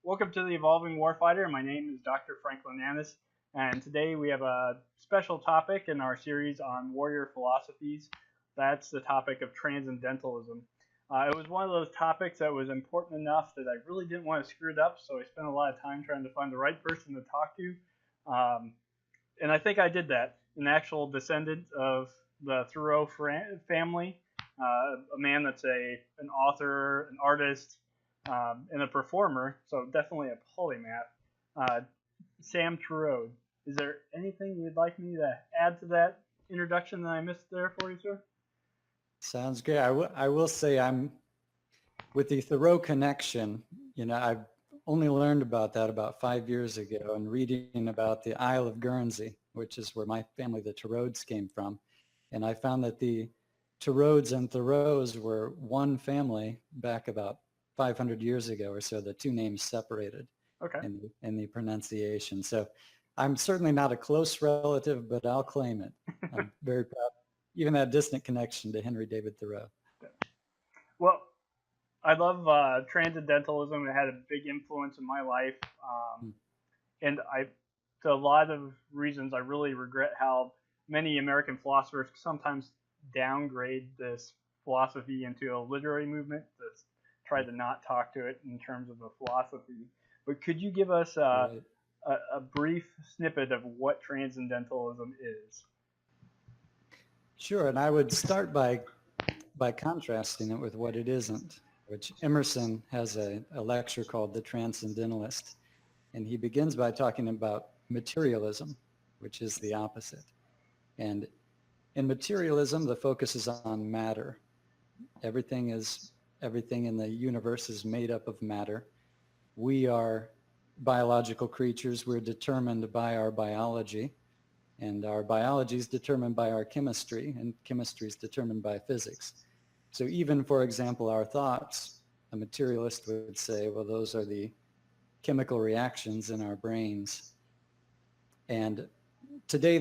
Welcome to the Evolving Warfighter. My name is Dr. Franklin Annis, and today we have a special topic in our series on warrior philosophies. That's the topic of Transcendentalism. It was one of those topics that was important enough that I really didn't want to screw it up, so I spent a lot of time trying to find the right person to talk to. And I think I did that. An actual descendant of the Thoreau family, a man that's an author, an artist, and a performer, so definitely a polymath. Sam Torode. Is there anything you'd like me to add to that introduction that I missed there for you, sir? Sounds good. I will say I'm with the Thoreau connection. I've only learned about that about 5 years ago and reading about the Isle of Guernsey, which is where my family, the Torodes, came from. And I found that the Torodes and Thoreaus were one family back about 500 years ago or so. The two names separated in the pronunciation. So I'm certainly not a close relative, but I'll claim it. I'm very proud. Even that distant connection to Henry David Thoreau. Well, I love Transcendentalism. It had a big influence in my life. And to a lot of reasons, I really regret how many American philosophers sometimes downgrade this philosophy into a literary movement to try to not talk to it in terms of a philosophy. But could you give us a brief snippet of what Transcendentalism is? Sure, and I would start by contrasting it with what it isn't, which Emerson has a lecture called The Transcendentalist, and he begins by talking about materialism, which is the opposite. And in materialism, the focus is on matter. Everything in the universe is made up of matter. We are biological creatures. We're determined by our biology. And our biology is determined by our chemistry, and chemistry is determined by physics. So even, for example, our thoughts, a materialist would say, well, those are the chemical reactions in our brains. And today,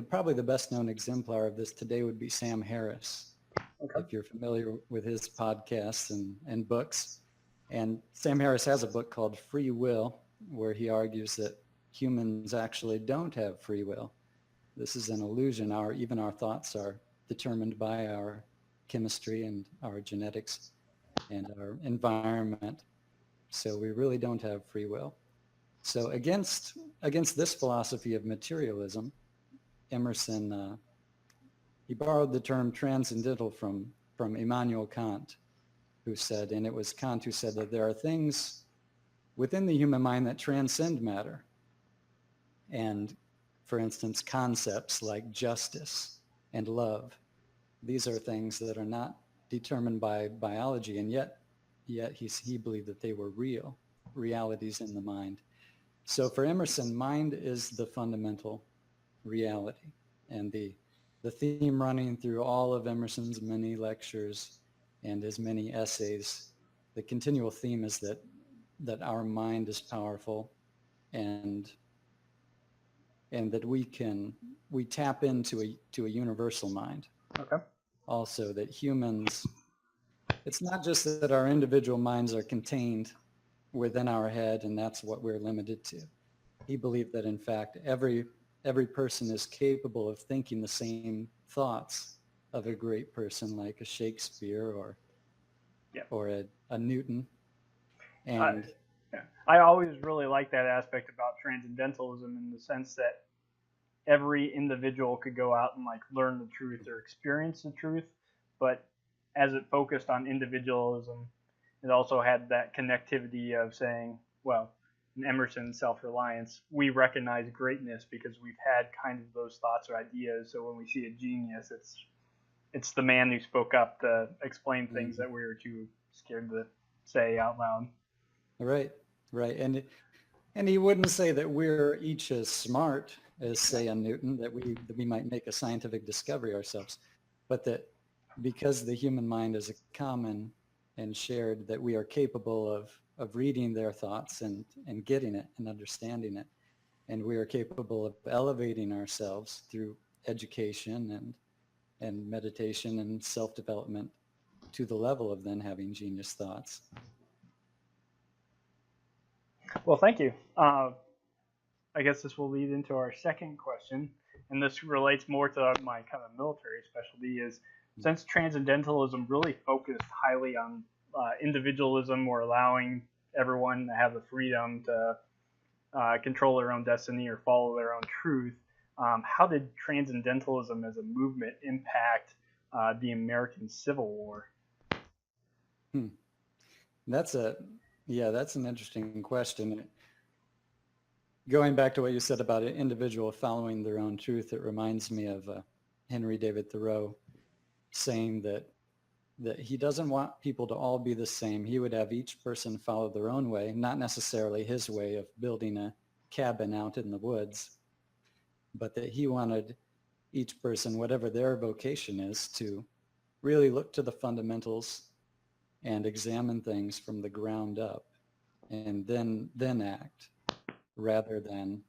probably the best known exemplar of this today would be Sam Harris, if you're familiar with his podcasts and books. And Sam Harris has a book called Free Will, where he argues that humans actually don't have free will. This is an illusion. Even our thoughts are determined by our chemistry and our genetics and our environment. So we really don't have free will. So against this philosophy of materialism, Emerson, he borrowed the term transcendental from Immanuel Kant, who said, and it was Kant who said that there are things within the human mind that transcend matter. And for instance, concepts like justice and love, these are things that are not determined by biology, and yet he believed that they were realities in the mind. So for Emerson, mind is the fundamental reality. And the theme running through all of Emerson's many lectures and his many essays, the continual theme is that our mind is powerful and that we tap into a universal mind. Okay. Also that humans, it's not just that our individual minds are contained within our head and that's what we're limited to. He believed that in fact every person is capable of thinking the same thoughts of a great person like a Shakespeare or a Newton. And I always really like that aspect about Transcendentalism in the sense that every individual could go out and learn the truth or experience the truth, but as it focused on individualism, it also had that connectivity of saying, well, in Emerson's self-reliance, we recognize greatness because we've had kind of those thoughts or ideas. So when we see a genius, it's the man who spoke up to explain things that we were too scared to say out loud. Right. And he wouldn't say that we're each as smart as, say, a Newton, that we might make a scientific discovery ourselves, but that because the human mind is a common and shared, that we are capable of reading their thoughts and getting it and understanding it. And we are capable of elevating ourselves through education and meditation and self-development to the level of then having genius thoughts. Well, thank you. I guess this will lead into our second question, and this relates more to my kind of military specialty. Is since transcendentalism really focused highly on individualism or allowing everyone to have the freedom to control their own destiny or follow their own truth, how did transcendentalism as a movement impact the American Civil War? Hmm. That's an interesting question. Going back to what you said about an individual following their own truth, it reminds me of Henry David Thoreau saying that he doesn't want people to all be the same. He would have each person follow their own way, not necessarily his way of building a cabin out in the woods, but that he wanted each person, whatever their vocation is, to really look to the fundamentals and examine things from the ground up and then act rather than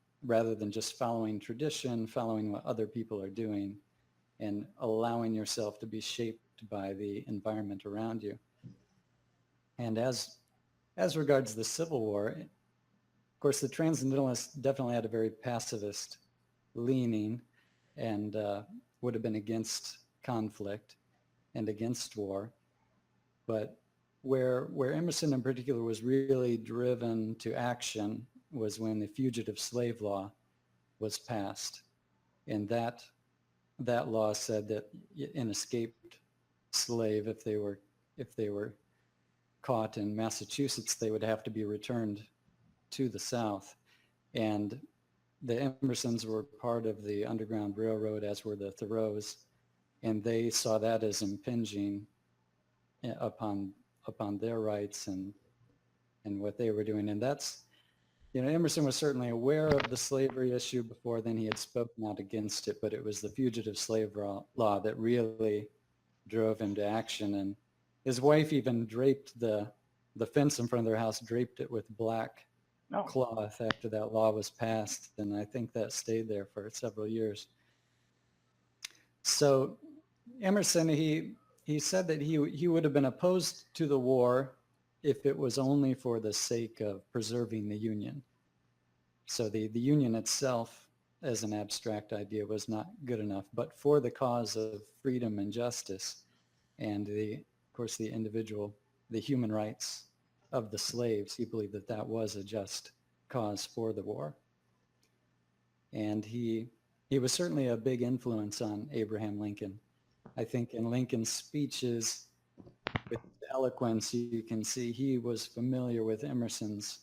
just following tradition, following what other people are doing, and allowing yourself to be shaped by the environment around you. And as regards the Civil War, of course, the Transcendentalists definitely had a very pacifist leaning and would have been against conflict and against war. But where Emerson in particular was really driven to action was when the fugitive slave law was passed. And that law said that an escaped slave, if they were caught in Massachusetts, they would have to be returned to the South. And the Emersons were part of the Underground Railroad, as were the Thoreaus, and they saw that as impinging upon their rights and what they were doing. And that's, Emerson was certainly aware of the slavery issue before then. He had spoken out against it, but it was the fugitive slave law that really drove him to action. And his wife even draped the fence in front of their house, draped it with black cloth after that law was passed. And I think that stayed there for several years. So Emerson, he said that he would have been opposed to the war if it was only for the sake of preserving the Union. So the Union itself as an abstract idea was not good enough, but for the cause of freedom and justice and of course the individual, the human rights of the slaves, he believed that was a just cause for the war. And he was certainly a big influence on Abraham Lincoln. I think in Lincoln's speeches, with eloquence, you can see he was familiar with Emerson's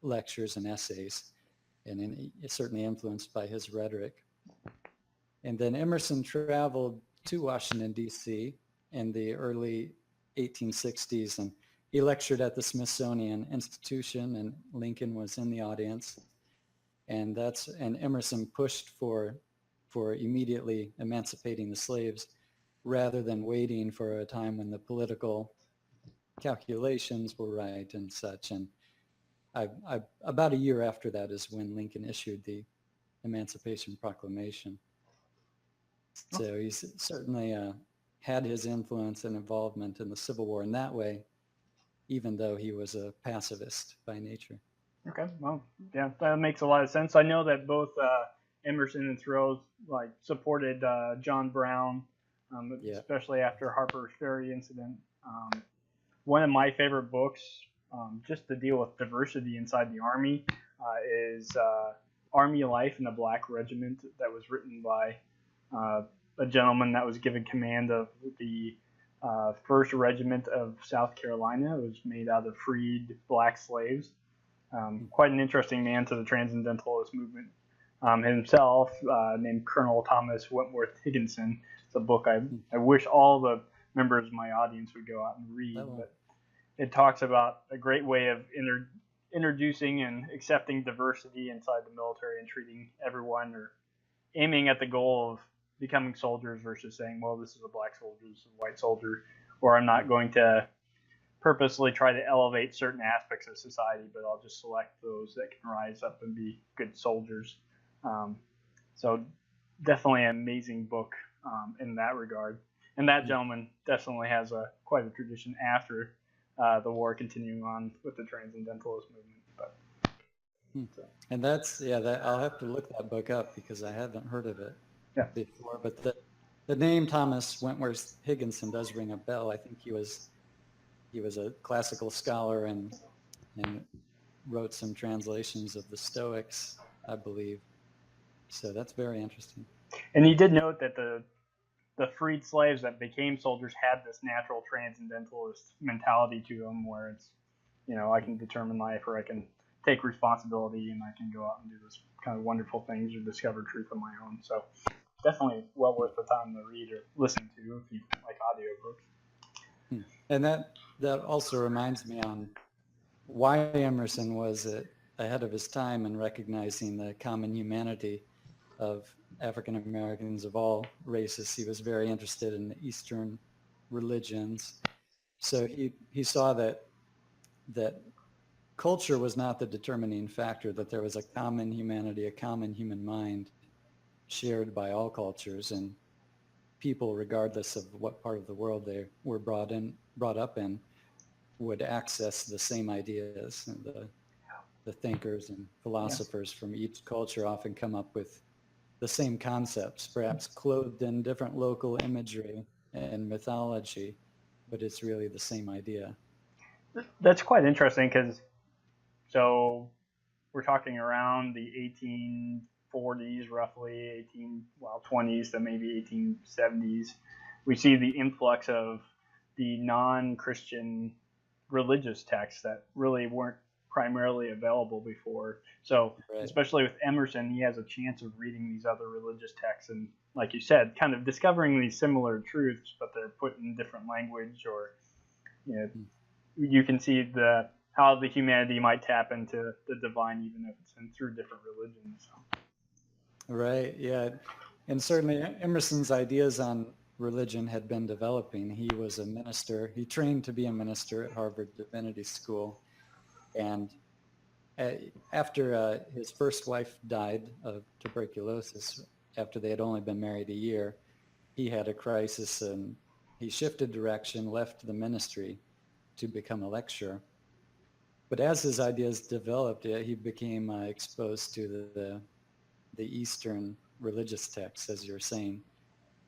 lectures and essays, and certainly influenced by his rhetoric. And then Emerson traveled to Washington, D.C. in the early 1860s, and he lectured at the Smithsonian Institution, and Lincoln was in the audience. And Emerson pushed for immediately emancipating the slaves, rather than waiting for a time when the political calculations were right and such. And about a year after that is when Lincoln issued the Emancipation Proclamation. So he's certainly had his influence and involvement in the Civil War in that way, even though he was a pacifist by nature. Okay, well, yeah, that makes a lot of sense. I know that both Emerson and Thoreau supported John Brown, especially after Harper's Ferry incident. One of my favorite books, just to deal with diversity inside the Army, is Army Life in a Black Regiment, that was written by a gentleman that was given command of the 1st Regiment of South Carolina. It was made out of freed black slaves. Quite an interesting man to the Transcendentalist movement himself, named Colonel Thomas Wentworth Higginson. It's a book I wish all the members of my audience would go out and read. But it talks about a great way of introducing and accepting diversity inside the military and treating everyone, or aiming at the goal of becoming soldiers versus saying, well, this is a black soldier, this is a white soldier, or I'm not going to purposely try to elevate certain aspects of society, but I'll just select those that can rise up and be good soldiers. So definitely an amazing book in that regard. And that gentleman definitely has quite a tradition after the war, continuing on with the Transcendentalist movement. But And that's, yeah, that I'll have to look that book up because I haven't heard of it Yeah. before. But the name Thomas Wentworth Higginson does ring a bell. I think he was a classical scholar and wrote some translations of the Stoics, I believe. So that's very interesting. And he did note that the freed slaves that became soldiers had this natural transcendentalist mentality to them, where it's, I can determine life, or I can take responsibility, and I can go out and do this kind of wonderful things or discover truth on my own. So definitely well worth the time to read or listen to if you like audiobooks. And that also reminds me on why Emerson was ahead of his time in recognizing the common humanity of African Americans of all races. He was very interested in the Eastern religions. So he saw that culture was not the determining factor, that there was a common humanity, a common human mind shared by all cultures, and people, regardless of what part of the world they were brought up in, would access the same ideas. And the thinkers and philosophers from each culture often come up with the same concepts, perhaps clothed in different local imagery and mythology, but it's really the same idea. That's quite interesting because, so we're talking around the 1840s, roughly 20s to maybe 1870s. We see the influx of the non-Christian religious texts that really weren't primarily available before. So especially with Emerson, he has a chance of reading these other religious texts and, like you said, kind of discovering these similar truths, but they're put in different language, or you can see how the humanity might tap into the divine, even if it's through different religions. Right, yeah. And certainly Emerson's ideas on religion had been developing. He was a minister. He trained to be a minister at Harvard Divinity School. And after his first wife died of tuberculosis, after they had only been married a year, he had a crisis and he shifted direction, left the ministry to become a lecturer. But as his ideas developed, he became exposed to the Eastern religious texts, as you're saying,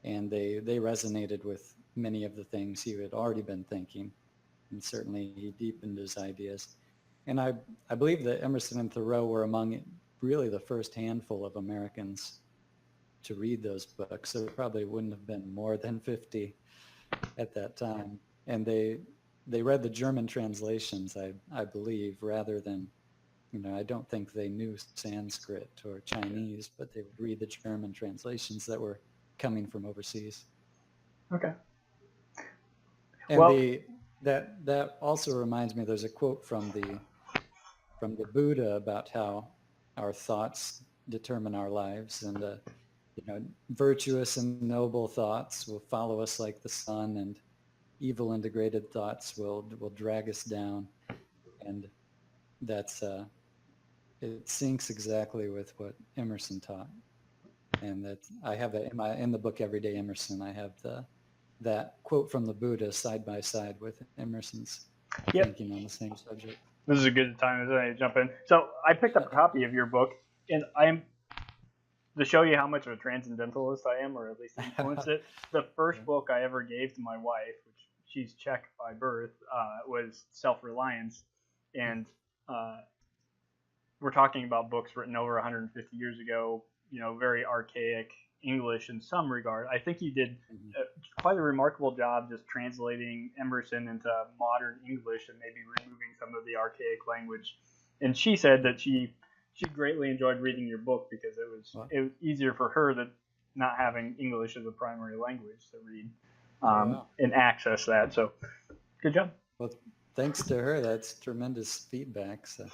and they resonated with many of the things he had already been thinking, and certainly he deepened his ideas. And I believe that Emerson and Thoreau were among really the first handful of Americans to read those books. There probably wouldn't have been more than 50 at that time. And they read the German translations, I believe, rather than, I don't think they knew Sanskrit or Chinese, but they would read the German translations that were coming from overseas. Okay. And that also reminds me, there's a quote from the Buddha about how our thoughts determine our lives, and virtuous and noble thoughts will follow us like the sun, and evil and degraded thoughts will drag us down. And that's it syncs exactly with what Emerson taught. And that I have in the book Everyday Emerson, I have that quote from the Buddha side by side with Emerson's thinking on the same subject. This is a good time to jump in. So I picked up a copy of your book, and I'm, to show you how much of a transcendentalist I am, or at least influenced it, the first book I ever gave to my wife, which she's Czech by birth, was Self-Reliance. And we're talking about books written over 150 years ago, very archaic English in some regard. I think you did quite a remarkable job just translating Emerson into modern English and maybe removing some of the archaic language. And she said that she greatly enjoyed reading your book because it was easier for her that not having English as a primary language to read and access that. So good job. Well, thanks to her. That's tremendous feedback. So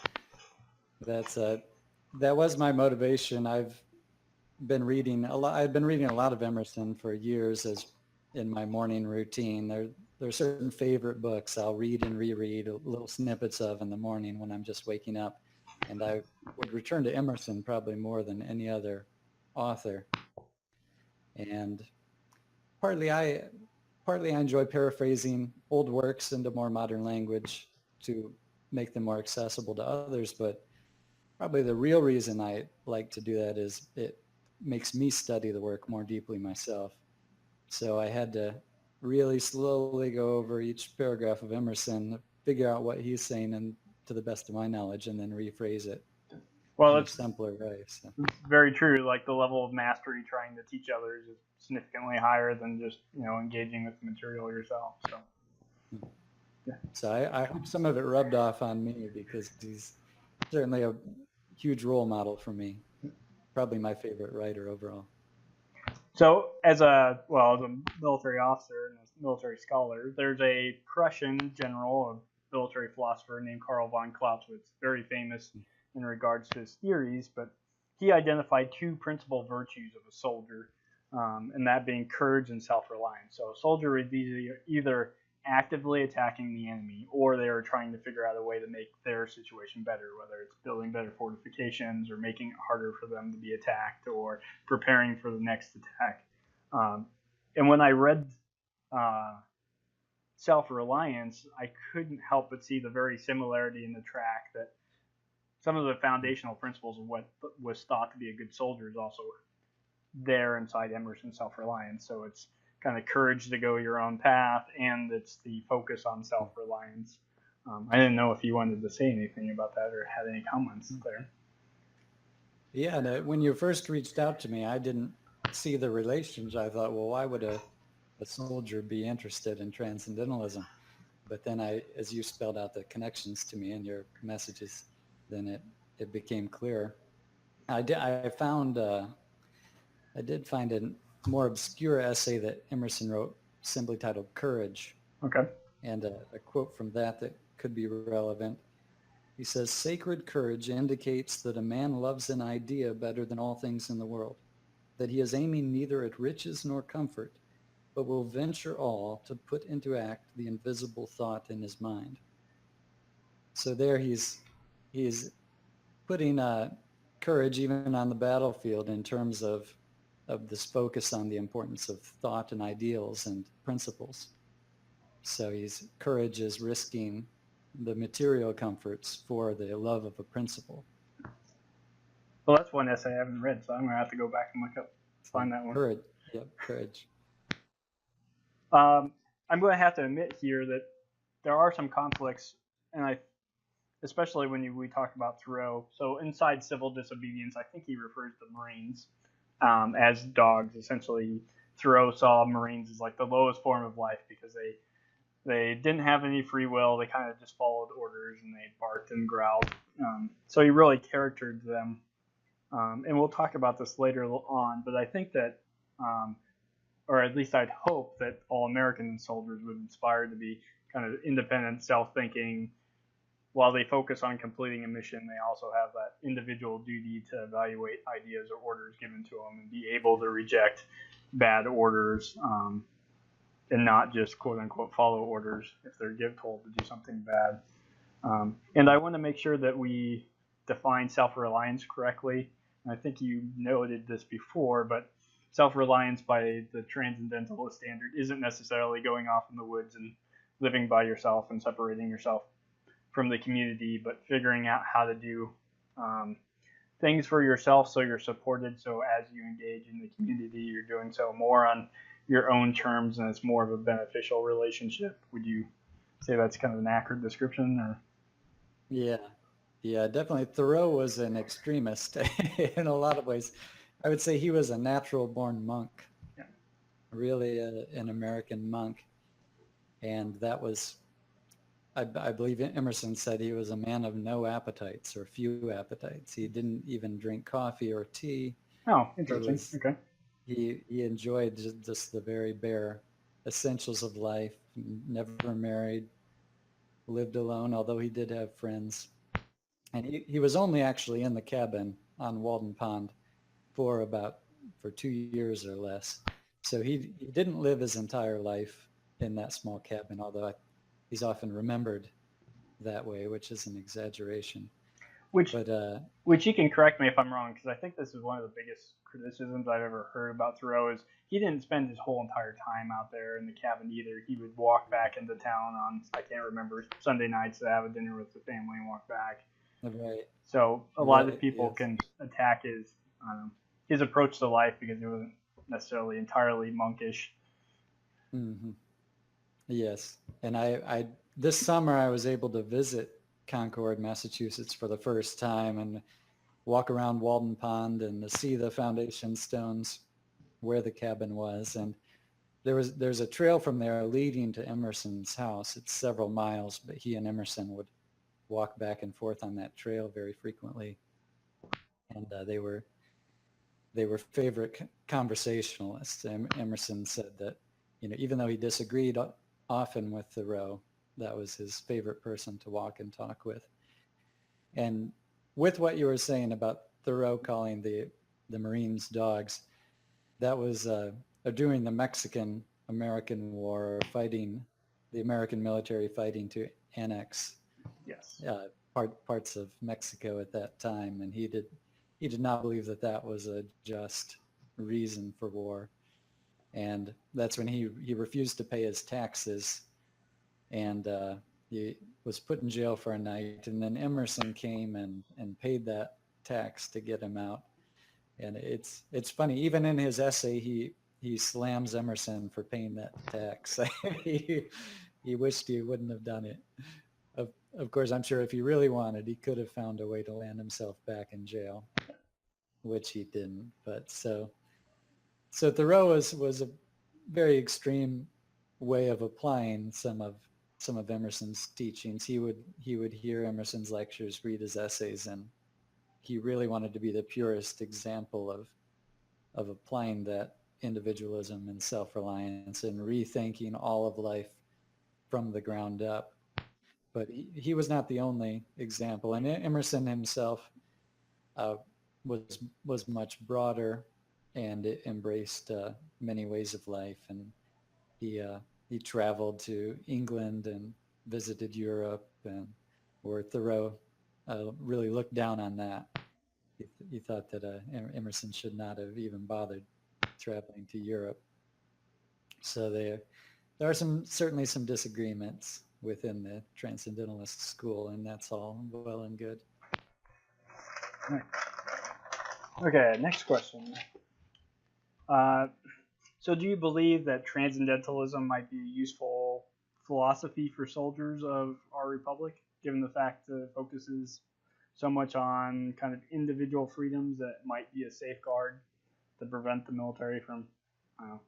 that was my motivation. I've been reading a lot. I've been reading a lot of Emerson for years as in my morning routine. There are certain favorite books I'll read and reread little snippets of in the morning when I'm just waking up. And I would return to Emerson probably more than any other author. And partly I enjoy paraphrasing old works into more modern language to make them more accessible to others. But probably the real reason I like to do that is it makes me study the work more deeply myself. So I had to really slowly go over each paragraph of Emerson, figure out what he's saying and to the best of my knowledge, and then rephrase it Well, in a it's simpler way. So. very true. Like the level of mastery trying to teach others is significantly higher than just engaging with the material yourself. So. Yeah. So I hope some of it rubbed off on me because he's certainly a huge role model for me. Probably my favorite writer overall. So, as a military officer and a military scholar, there's a Prussian general, a military philosopher named Carl Von Clausewitz, very famous in regards to his theories, but he identified two principal virtues of a soldier, and that being courage and self-reliance. So, a soldier would be either actively attacking the enemy, or they are trying to figure out a way to make their situation better, whether it's building better fortifications or making it harder for them to be attacked or preparing for the next attack. And when I read Self-Reliance, I couldn't help but see the very similarity in the track that some of the foundational principles of what was thought to be a good soldier is also there inside Emerson's Self-Reliance. So it's kind of courage to go your own path, and it's the focus on self-reliance. I didn't know if you wanted to say anything about that or had any comments there. Yeah, when you first reached out to me, I didn't see the relations. I thought, well, why would a soldier be interested in transcendentalism? But then as you spelled out the connections to me in your messages, then it became clear. I did find a more obscure essay that Emerson wrote, simply titled Courage. Okay. And a quote from that could be relevant. He says, "Sacred courage indicates that a man loves an idea better than all things in the world, that he is aiming neither at riches nor comfort, but will venture all to put into act the invisible thought in his mind." So there he's putting courage even on the battlefield in terms of this focus on the importance of thought and ideals and principles. So courage is risking the material comforts for the love of a principle. Well, that's one essay I haven't read, so I'm going to have to go back and find that one. Courage. Yep, courage. I'm going to have to admit here that there are some conflicts, and especially when we talk about Thoreau. So inside civil disobedience, I think he refers to Marines as dogs. Essentially, Thoreau saw Marines as like the lowest form of life because they didn't have any free will. They kind of just followed orders, and they barked and growled. So he really characterized them. And we'll talk about this later on, but I think that, or at least I'd hope that all American soldiers would inspire to be kind of independent, self-thinking. While they focus on completing a mission, they also have that individual duty to evaluate ideas or orders given to them and be able to reject bad orders and not just quote-unquote follow orders if they're told to do something bad. And I want to make sure that we define self-reliance correctly. And I think you noted this before, but self-reliance by the Transcendentalist standard isn't necessarily going off in the woods and living by yourself and separating yourself from the community, but figuring out how to do things for yourself so you're supported. So as you engage in the community, you're doing so more on your own terms, and it's more of a beneficial relationship. Would you say that's kind of an accurate description? Or? Yeah, definitely. Thoreau was an extremist in a lot of ways. I would say he was a natural-born monk, really an American monk. And that was, I believe Emerson said he was a man of no appetites or few appetites. He didn't even drink coffee or tea. Oh, interesting. Okay. He enjoyed just the very bare essentials of life, never married, lived alone, although he did have friends. And he was only actually in the cabin on Walden Pond for 2 years or less. So he didn't live his entire life in that small cabin, although he's often remembered that way, which is an exaggeration. Which you can correct me if I'm wrong, because I think this is one of the biggest criticisms I've ever heard about Thoreau is he didn't spend his whole entire time out there in the cabin either. He would walk back into town on, I can't remember, Sunday nights to have a dinner with the family and walk back. Right. So a lot of Right. people Yes. can attack his approach to life because he wasn't necessarily entirely monkish. Hmm. Yes. And I this summer I was able to visit Concord, Massachusetts for the first time and walk around Walden Pond and to see the foundation stones where the cabin was. And there's a trail from there leading to Emerson's house. It's several miles, but he and Emerson would walk back and forth on that trail very frequently. And they were favorite conversationalists. Emerson said that, even though he disagreed often with Thoreau, that was his favorite person to walk and talk with. And with what you were saying about Thoreau calling the Marines dogs, that was during the Mexican-American War, fighting the American military fighting to annex Yes. parts of Mexico at that time, and he did not believe that that was a just reason for war, and that's when he refused to pay his taxes, and he was put in jail for a night, and then Emerson came and paid that tax to get him out. And it's funny, even in his essay, he slams Emerson for paying that tax. he wished he wouldn't have done it. Of course, I'm sure if he really wanted, he could have found a way to land himself back in jail, which he didn't. But so Thoreau was a very extreme way of applying some of Emerson's teachings. He would hear Emerson's lectures, read his essays, and he really wanted to be the purest example of applying that individualism and self-reliance and rethinking all of life from the ground up. But he was not the only example. And Emerson himself uh, was much broader, and it embraced many ways of life. And he traveled to England and visited Europe, and where Thoreau really looked down on that. He thought that Emerson should not have even bothered traveling to Europe. So there are certainly some disagreements within the Transcendentalist school, and that's all well and good. Okay, next question. Uh, so do you believe that Transcendentalism might be a useful philosophy for soldiers of our republic, given the fact that it focuses so much on kind of individual freedoms that might be a safeguard to prevent the military from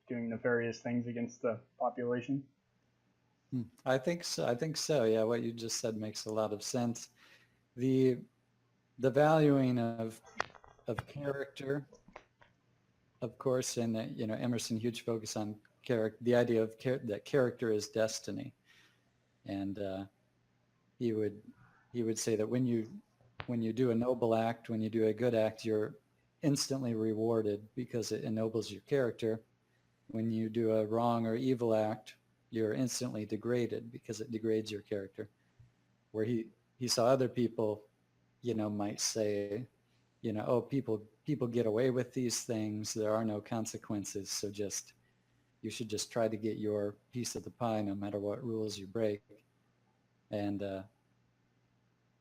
doing nefarious things against the population? I think so. I think so. Yeah, what you just said makes a lot of sense. The the valuing of character, of course, and Emerson, huge focus on character, the idea of that character is destiny, and he would he would say that when you do a noble act, when you do a good act, you're instantly rewarded because it ennobles your character. When you do a wrong or evil act, you're instantly degraded because it degrades your character. Where he saw other people, might say, oh, people get away with these things. There are no consequences. So you should just try to get your piece of the pie no matter what rules you break. And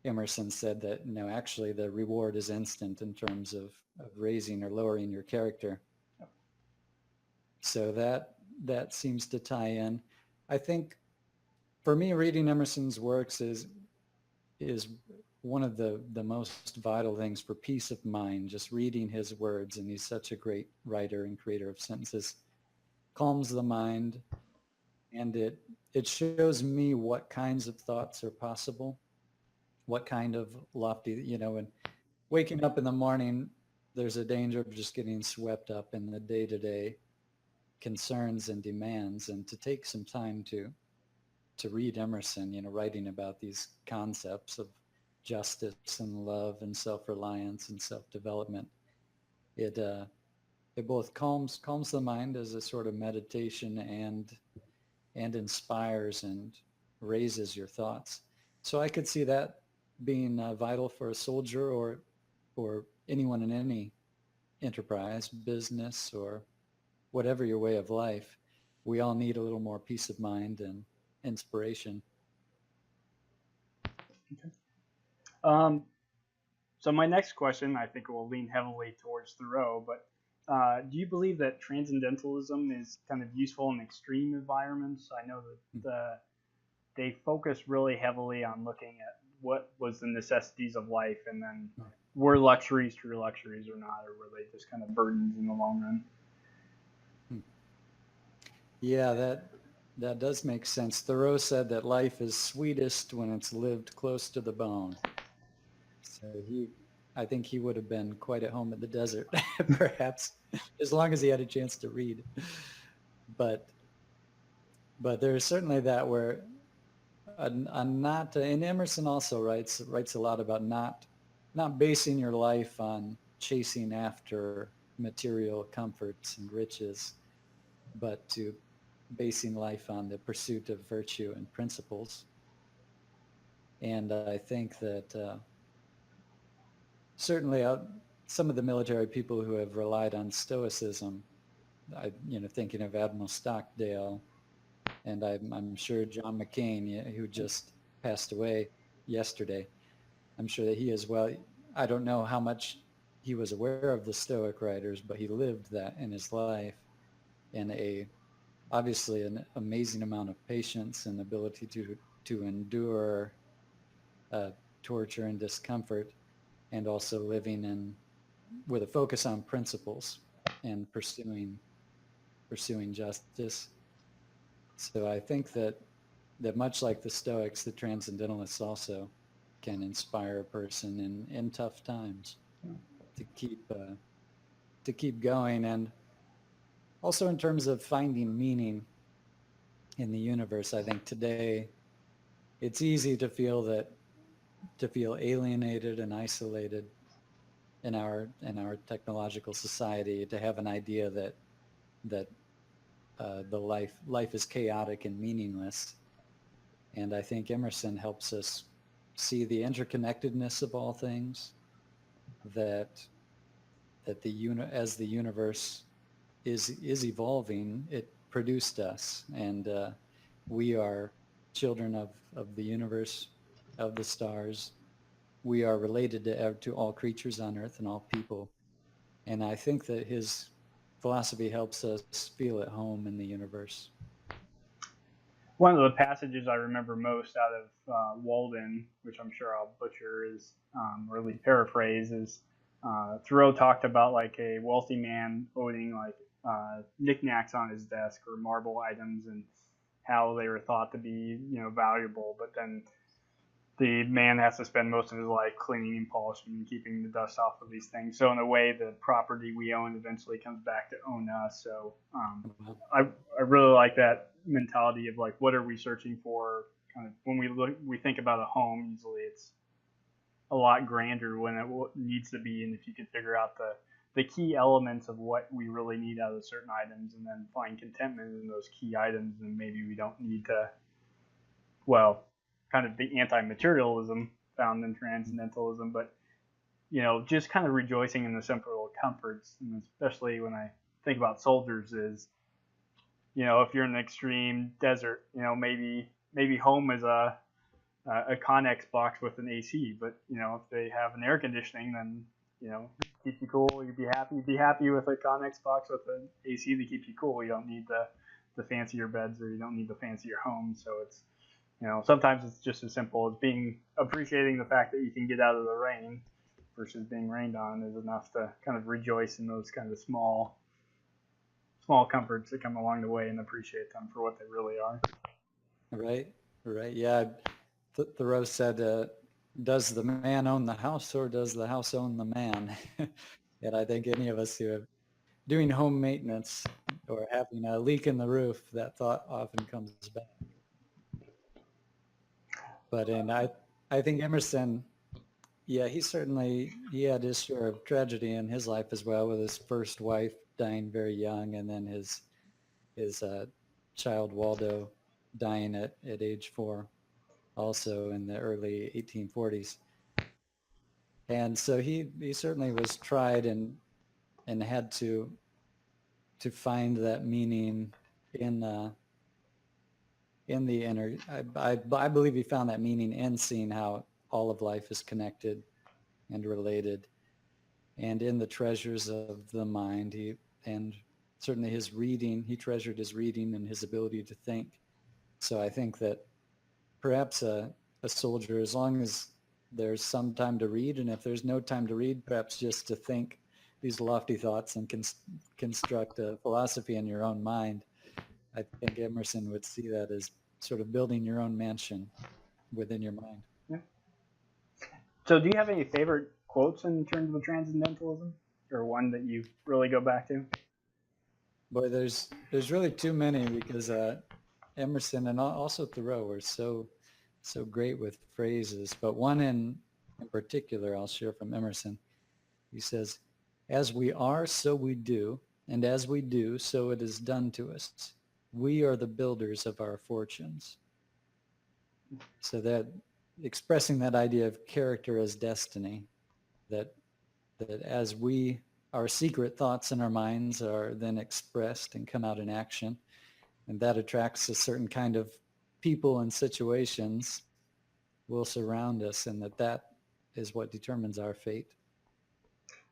Emerson said that, actually the reward is instant in terms of raising or lowering your character. So that seems to tie in. I think for me, reading Emerson's works is one of the most vital things for peace of mind. Just reading his words, and he's such a great writer and creator of sentences, calms the mind, and it shows me what kinds of thoughts are possible, what kind of lofty, and waking up in the morning, there's a danger of just getting swept up in the day-to-day concerns and demands, and to take some time to read Emerson, writing about these concepts of justice and love and self-reliance and self-development. It both calms the mind as a sort of meditation and inspires and raises your thoughts. So I could see that being vital for a soldier or anyone in any enterprise, business, or whatever your way of life. We all need a little more peace of mind and inspiration. Okay. So my next question, I think, will lean heavily towards Thoreau, but do you believe that transcendentalism is kind of useful in extreme environments? I know that they focus really heavily on looking at what was the necessities of life, and then were luxuries true luxuries or not, or were they just kind of burdens in the long run? Yeah, that does make sense. Thoreau said that life is sweetest when it's lived close to the bone. So I think he would have been quite at home in the desert, perhaps, as long as he had a chance to read. But there's certainly that where not, and Emerson also writes a lot about not basing your life on chasing after material comforts and riches, but to basing life on the pursuit of virtue and principles. And I think that certainly some of the military people who have relied on Stoicism, thinking of Admiral Stockdale, and I'm sure John McCain, who just passed away yesterday, I'm sure that he as well. I don't know how much he was aware of the Stoic writers, but he lived that in his life, and obviously an amazing amount of patience and ability to endure torture and discomfort, and also living with a focus on principles and pursuing justice. So I think that much like the Stoics, the Transcendentalists also can inspire a person in tough times to keep going, and also in terms of finding meaning in the universe. I think today it's easy to feel alienated and isolated in our technological society, to have an idea that the life is chaotic and meaningless. And I think Emerson helps us see the interconnectedness of all things, that as the universe is evolving, it produced us, and we are children of the universe, of the stars. We are related to all creatures on earth and all people. And I think that his philosophy helps us feel at home in the universe. One of the passages I remember most out of Walden, which I'm sure I'll butcher, or at least paraphrase, is Thoreau talked about like a wealthy man owning like knickknacks on his desk or marble items, and how they were thought to be valuable, but then the man has to spend most of his life cleaning and polishing and keeping the dust off of these things. So in a way, the property we own eventually comes back to own us. So I really like that mentality of like, what are we searching for? Kind of when we think about a home, usually it's a lot grander when it needs to be, and if you can figure out the key elements of what we really need out of certain items, and then find contentment in those key items, then maybe we don't need to, kind of the anti-materialism found in Transcendentalism, but just kind of rejoicing in the simple comforts, and especially when I think about soldiers, is if you're in an extreme desert, maybe home is a Connex box with an AC, but if they have an air conditioning, then keep you cool. You'd be happy with a Connex box with an AC to keep you cool. You don't need the fancier beds, or you don't need the fancier home. So it's sometimes it's just as simple as appreciating the fact that you can get out of the rain versus being rained on is enough to kind of rejoice in those kind of small comforts that come along the way, and appreciate them for what they really are. Right. Yeah. Thoreau said, does the man own the house, or does the house own the man? And I think any of us who are doing home maintenance or having a leak in the roof, that thought often comes back. But I think Emerson, yeah, he had his share of tragedy in his life as well, with his first wife dying very young, and then his child Waldo dying at age 4, also in the early 1840s. And so he certainly was tried and had to find that meaning in the inner. I believe he found that meaning in seeing how all of life is connected, and related. And in the treasures of the mind, and certainly his reading, he treasured his reading and his ability to think. So I think that perhaps a soldier, as long as there's some time to read, and if there's no time to read, perhaps just to think these lofty thoughts and construct a philosophy in your own mind, I think Emerson would see that as sort of building your own mansion within your mind. Yeah. So do you have any favorite quotes in terms of transcendentalism, or one that you really go back to? Boy, there's really too many, because Emerson and also Thoreau were so great with phrases. But one in particular I'll share from Emerson. He says, "As we are, so we do, and as we do, so it is done to us. We are the builders of our fortunes." So that expressing that idea of character as destiny, that as our secret thoughts in our minds are then expressed and come out in action, and that attracts a certain kind of people and situations will surround us, and that is what determines our fate.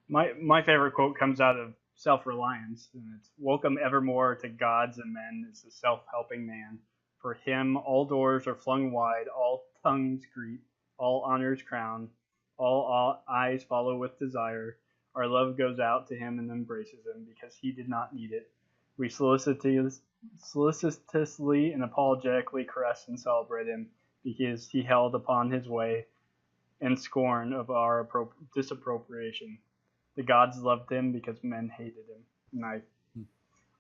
My favorite quote comes out of Self-Reliance, and it's, "Welcome evermore to gods and men is the self-helping man. For him all doors are flung wide, all tongues greet, all honors crown, all eyes follow with desire. Our love goes out to him and embraces him, because he did not need it. We solicitously and apologetically caress and celebrate him, because he held upon his way in scorn of our disappropriation. The gods loved him because men hated him." And I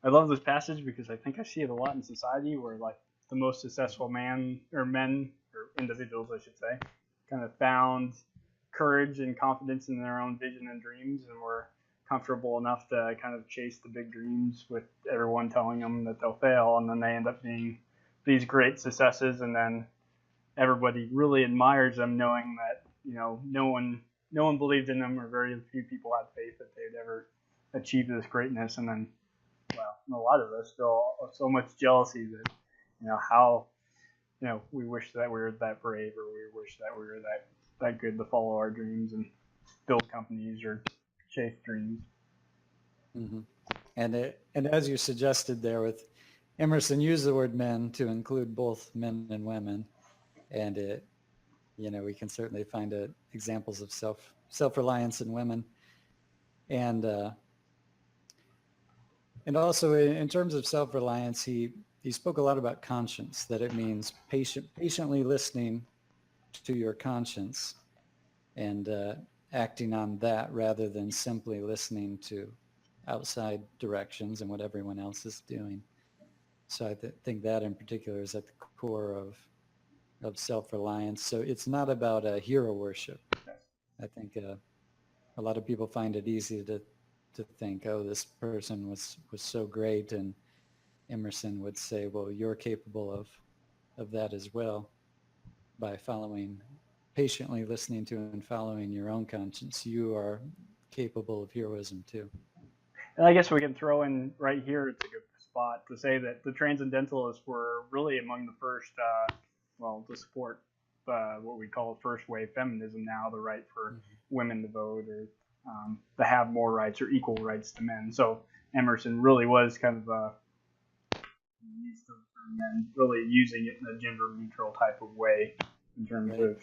love this passage because I think I see it a lot in society, where like the most successful men or individuals, I should say, kind of found courage and confidence in their own vision and dreams, and were comfortable enough to kind of chase the big dreams with everyone telling them that they'll fail, and then they end up being these great successes, and then everybody really admires them, knowing that no one believed in them, or very few people had faith that they'd ever achieve this greatness. And then, well, a lot of us feel so much jealousy that how we wish that we were that brave, or we wish that we were that good to follow our dreams and build companies or chase dreams. Mm-hmm. And as you suggested there, with Emerson used the word men to include both men and women, and we can certainly find examples of self-reliance in women, and also in terms of self-reliance, he spoke a lot about conscience, that it means patiently listening to your conscience and acting on that, rather than simply listening to outside directions and what everyone else is doing. So I think that in particular is at the core of self-reliance. So it's not about hero worship. I think a lot of people find it easy to think, oh, this person was so great, and Emerson would say, well, you're capable of that as well, by patiently listening to and following your own conscience. You are capable of heroism too. And I guess we can throw in right here, it's a good spot to say that the Transcendentalists were really among the first, to support what we call first wave feminism now, the right for women to vote, or to have more rights or equal rights to men. So Emerson really was kind of and really using it in a gender neutral type of way, in terms of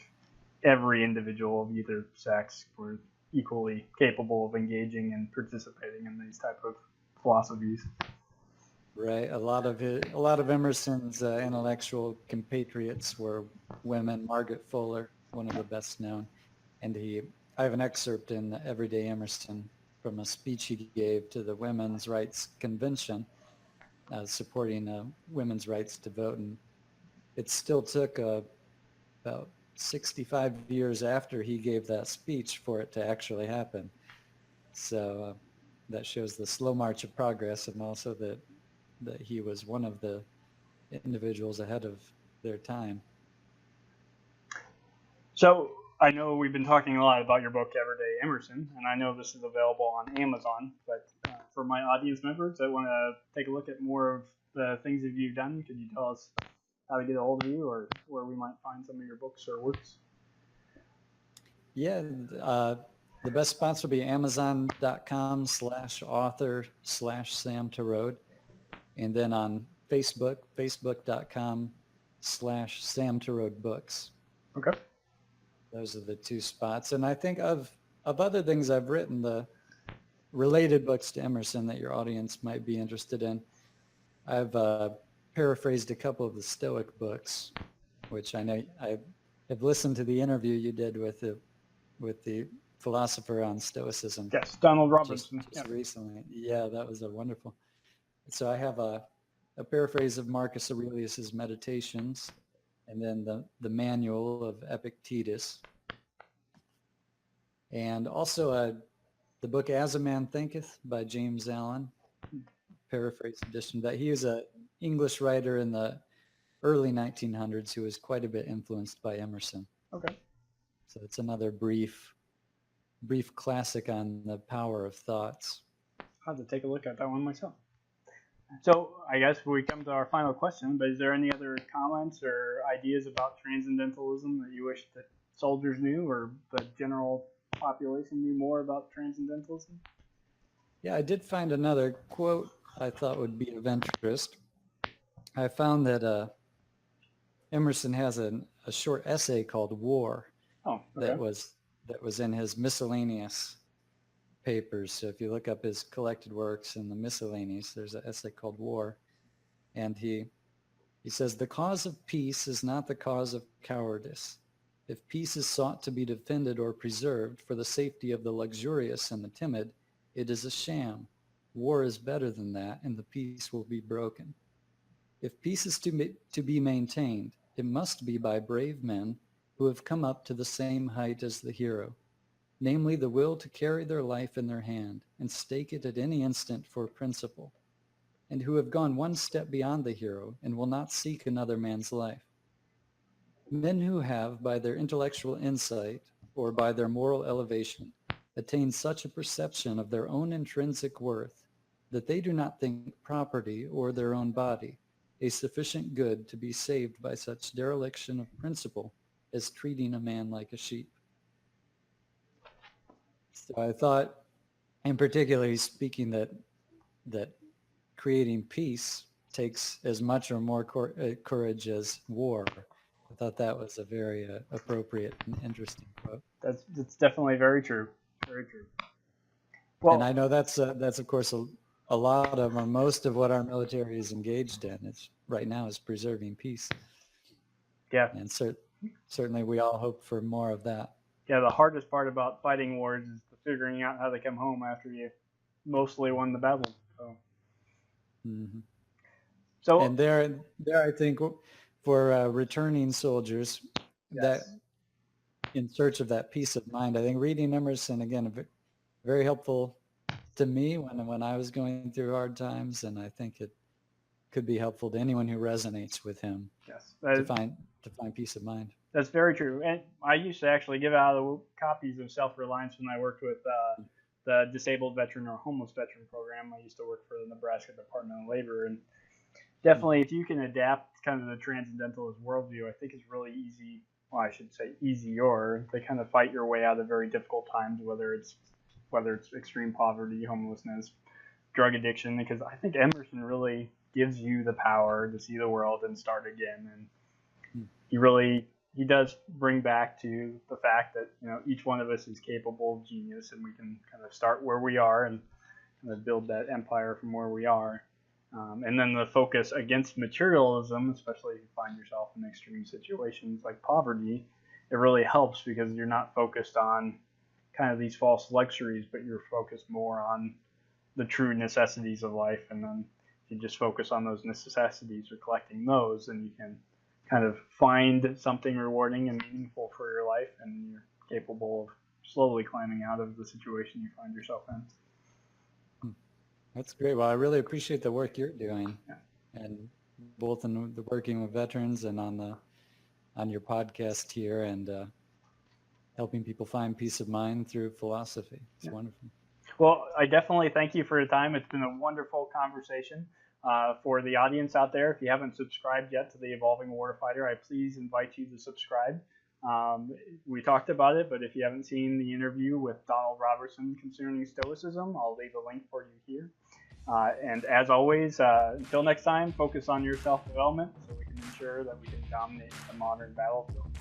every individual of either sex were equally capable of engaging and participating in these type of philosophies. Right. A lot of Emerson's intellectual compatriots were women. Margaret Fuller, one of the best known, and I have an excerpt in Everyday Emerson from a speech he gave to the Women's Rights Convention, supporting women's rights to vote, and it still took about 65 years after he gave that speech for it to actually happen. So that shows the slow march of progress, and also that he was one of the individuals ahead of their time. So I know we've been talking a lot about your book, Everyday Emerson, and I know this is available on Amazon, but for my audience members that want to take a look at more of the things that you've done, could you tell us how to get a hold of you, or where we might find some of your books or works? Yeah, the best spots will be amazon.com/author/Sam Torode. And then on Facebook, facebook.com/Sam Torode Books. Okay. Those are the two spots. And I think of other things I've written, the related books to Emerson that your audience might be interested in. I've paraphrased a couple of the Stoic books, which I know I have listened to the interview you did with the philosopher on Stoicism. Yes, Donald Robinson. Just recently. Yeah, that was a wonderful. So I have a paraphrase of Marcus Aurelius's Meditations, and then the manual of Epictetus, and also the book As a Man Thinketh by James Allen, paraphrase edition. That he was an English writer in the early 1900s who was quite a bit influenced by Emerson. Okay. So it's another brief classic on the power of thoughts. I'll have to take a look at that one myself. So I guess we come to our final question, but is there any other comments or ideas about Transcendentalism that you wish that soldiers knew or the general population knew more about Transcendentalism? Yeah, I did find another quote I thought would be of interest. I found that Emerson has a short essay called War. Oh, okay. that was in his miscellaneous papers. So if you look up his collected works in the miscellaneous, there's an essay called War. And he says, the cause of peace is not the cause of cowardice. If peace is sought to be defended or preserved for the safety of the luxurious and the timid, it is a sham. War is better than that, and the peace will be broken. If peace is to be maintained, it must be by brave men who have come up to the same height as the hero, namely the will to carry their life in their hand and stake it at any instant for principle, and who have gone one step beyond the hero and will not seek another man's life. Men who have, by their intellectual insight or by their moral elevation, attained such a perception of their own intrinsic worth that they do not think property or their own body a sufficient good to be saved by such dereliction of principle as treating a man like a sheep. So I thought, in particularly speaking, that creating peace takes as much or more courage as war. I thought that was a very appropriate and interesting quote. That's definitely very true. Very true. Well, and I know that's of course a lot of or most of what our military is engaged in. It's right now is preserving peace. Yeah. And certainly we all hope for more of that. Yeah, the hardest part about fighting wars is figuring out how to come home after you mostly won the battle. So, so and there I think for returning soldiers, yes, that in search of that peace of mind, I think reading Emerson again very helpful to me when I was going through hard times, and I think it could be helpful to anyone who resonates with him. Yes, to find peace of mind. That's very true. And I used to actually give out copies of Self-Reliance when I worked with the Disabled Veteran or Homeless Veteran Program. I used to work for the Nebraska Department of Labor, and definitely if you can adapt kind of the Transcendentalist worldview, I think it's really easy. Well, I should say easier to kind of fight your way out of very difficult times, whether it's extreme poverty, homelessness, drug addiction, because I think Emerson really gives you the power to see the world and start again. And he does bring back to the fact that, you know, each one of us is capable of genius, and we can kind of start where we are and kind of build that empire from where we are. And then the focus against materialism, especially if you find yourself in extreme situations like poverty, it really helps because you're not focused on kind of these false luxuries, but you're focused more on the true necessities of life. And then if you just focus on those necessities or collecting those, then you can kind of find something rewarding and meaningful for your life, and you're capable of slowly climbing out of the situation you find yourself in. That's great. Well, I really appreciate the work you're doing, and both in the working with veterans and on your podcast here, and helping people find peace of mind through philosophy. It's wonderful. Well, I definitely thank you for your time. It's been a wonderful conversation. For the audience out there, if you haven't subscribed yet to the Evolving Warfighter, I please invite you to subscribe. We talked about it, but if you haven't seen the interview with Donald Robertson concerning Stoicism, I'll leave a link for you here. And as always, until next time, focus on your self-development so we can ensure that we can dominate the modern battlefield.